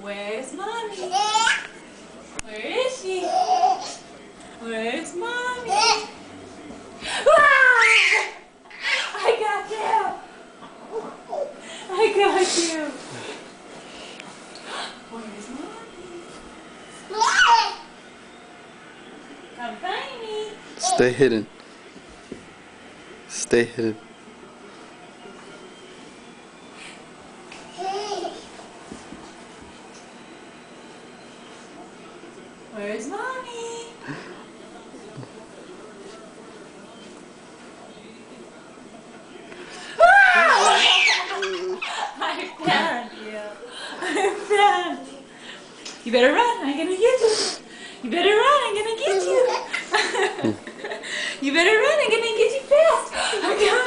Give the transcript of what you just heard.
Where's Mommy? Where is she? Where's Mommy? Ah! I got you! I got you! Where's Mommy? Come find me! Stay hidden. Stay hidden. Where's Mommy? I found you. I found you. You better run. I'm gonna get you. You better run. I'm gonna get you. You better run. I'm gonna get you fast. I got